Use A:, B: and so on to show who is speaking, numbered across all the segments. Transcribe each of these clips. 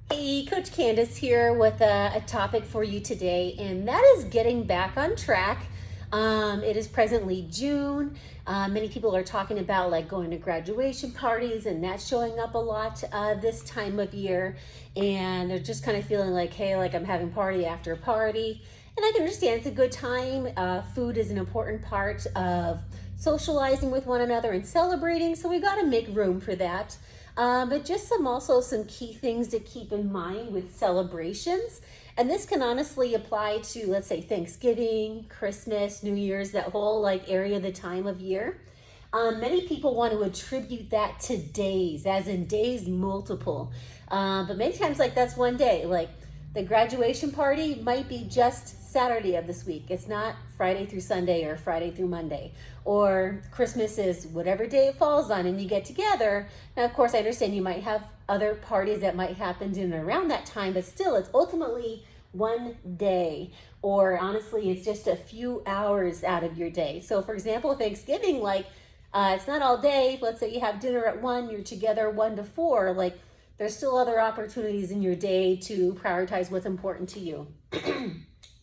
A: Hey, Coach Candace here with a topic for you today, and that is getting back on track. It is presently June. Many people are talking about like going to graduation parties, and that's showing up a lot this time of year. And they're just kind of feeling like, hey, like I'm having party after party. And I can understand it's a good time. Food is an important part of socializing with one another and celebrating, so we got to make room for that. But just some key things to keep in mind with celebrations. And this can honestly apply to, let's say, Thanksgiving, Christmas, New Year's, that whole like area of the time of year. Many people want to attribute that to days, as in days multiple. But many times, like that's one day. Like the graduation party might be just Saturday of this week. It's not Friday through Sunday or Friday through Monday. Or Christmas is whatever day it falls on and you get together. Now, of course, I understand you might have other parties that might happen in and around that time, but still, it's ultimately one day. Or honestly, it's just a few hours out of your day. So, for example, Thanksgiving, it's not all day. Let's say you have dinner at 1, you're together 1 to 4. Like, there's still other opportunities in your day to prioritize what's important to you.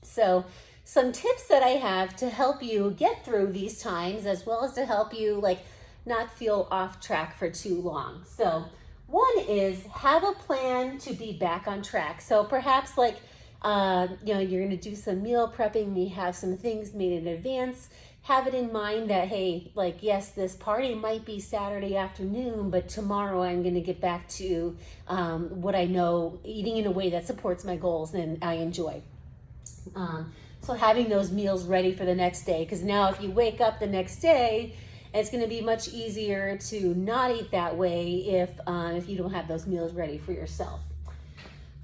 A: So some tips that I have to help you get through these times, as well as to help you like not feel off track for too long. So one is have a plan to be back on track. So perhaps you're going to do some meal prepping, you have some things made in advance. Have it in mind that, hey, like, yes, this party might be Saturday afternoon, but tomorrow I'm going to get back to what I know, eating in a way that supports my goals and I enjoy. So having those meals ready for the next day, because now if you wake up the next day, it's going to be much easier to not eat that way if you don't have those meals ready for yourself.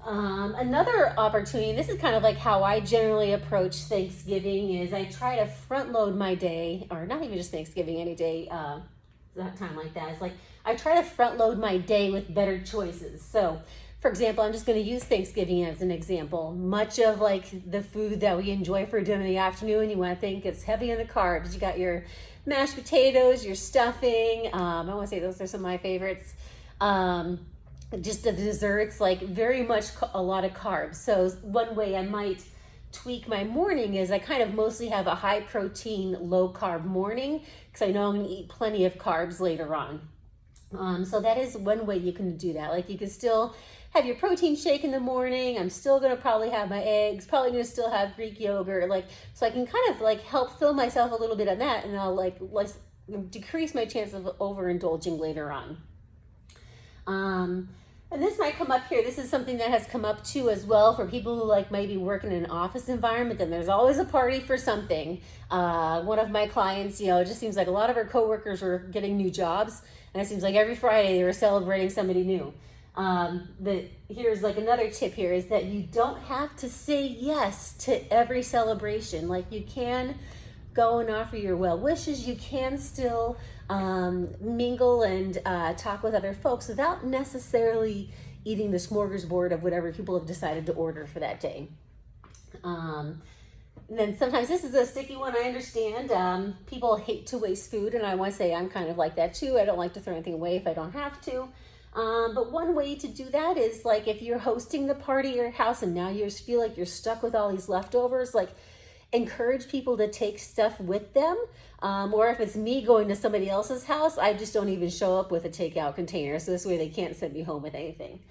A: Another opportunity, this is kind of like how I generally approach Thanksgiving, is I try to front load my day, or not even just Thanksgiving, any day, that time like that. It's like I try to front load my day with better choices. So, for example, I'm just going to use Thanksgiving as an example. Much of like the food that we enjoy for dinner in the afternoon, you want to think it's heavy on the carbs. You got your mashed potatoes, your stuffing. I want to say those are some of my favorites. Just the desserts, like very much a lot of carbs. So one way I might tweak my morning is I kind of mostly have a high protein, low carb morning because I know I'm going to eat plenty of carbs later on. So that is one way you can do that. Like you can still have your protein shake in the morning. I'm still going to probably have my eggs, probably going to still have Greek yogurt. So I can kind of like help fill myself a little bit on that, and I'll like decrease my chance of overindulging later on. And this might come up here. This is something that has come up too as well for people who like maybe work in an office environment. Then there's always a party for something. One of my clients, it just seems like a lot of her coworkers were getting new jobs, and it seems like every Friday they were celebrating somebody new. Here's like another tip here is that you don't have to say yes to every celebration. Like you can go and offer your well wishes. You can still mingle and talk with other folks without necessarily eating the smorgasbord of whatever people have decided to order for that day. And then sometimes this is a sticky one, I understand. People hate to waste food, and I want to say I'm kind of like that too. I don't like to throw anything away if I don't have to. But one way to do that is like if you're hosting the party at your house and now you just feel like you're stuck with all these leftovers, like encourage people to take stuff with them. Or if it's me going to somebody else's house, I just don't even show up with a takeout container. So this way they can't send me home with anything.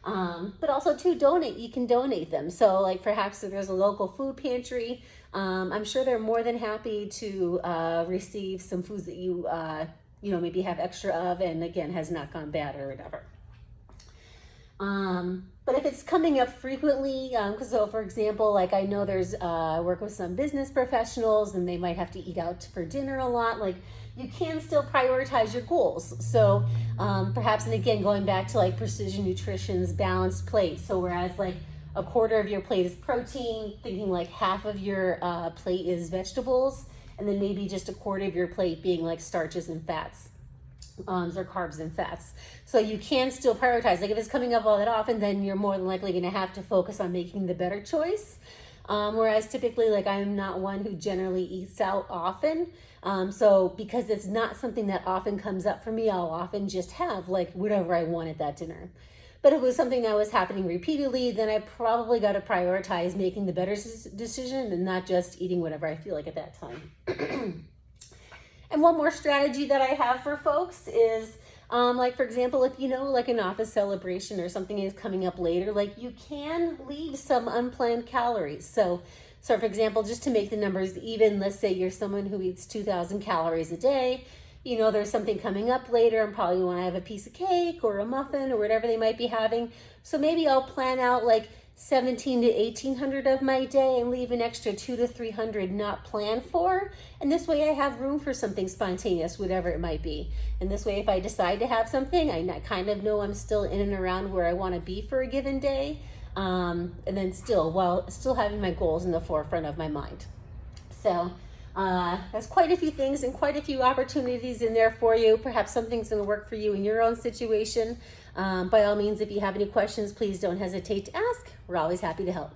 A: But also to donate, you can donate them. So like perhaps if there's a local food pantry, I'm sure they're more than happy to receive some foods that you maybe have extra of and again has not gone bad or whatever. But if it's coming up frequently, so for example, like I know I work with some business professionals and they might have to eat out for dinner a lot, like you can still prioritize your goals. So perhaps, and again, going back to like Precision Nutrition's balanced plate. So whereas like a quarter of your plate is protein, thinking like half of your plate is vegetables, and then maybe just a quarter of your plate being like starches and fats. Or carbs and fats. So you can still prioritize. Like if it's coming up all that often, then you're more than likely going to have to focus on making the better choice. Whereas typically, like I'm not one who generally eats out often. So because it's not something that often comes up for me, I'll often just have like whatever I want at that dinner. But if it was something that was happening repeatedly, then I probably got to prioritize making the better decision and not just eating whatever I feel like at that time. And one more strategy that I have for folks is, like for example, if you know like an office celebration or something is coming up later, like you can leave some unplanned calories. So for example, just to make the numbers even, let's say you're someone who eats 2,000 calories a day. You know, there's something coming up later and probably want to have a piece of cake or a muffin or whatever they might be having. So maybe I'll plan out like 17 to 1800 of my day and leave an extra 2 to 300 not planned for. And this way I have room for something spontaneous, whatever it might be. And this way, if I decide to have something, I kind of know I'm still in and around where I want to be for a given day. And then while still having my goals in the forefront of my mind. So there's quite a few things and quite a few opportunities in there for you. Perhaps something's going to work for you in your own situation. By all means, if you have any questions, please don't hesitate to ask. We're always happy to help.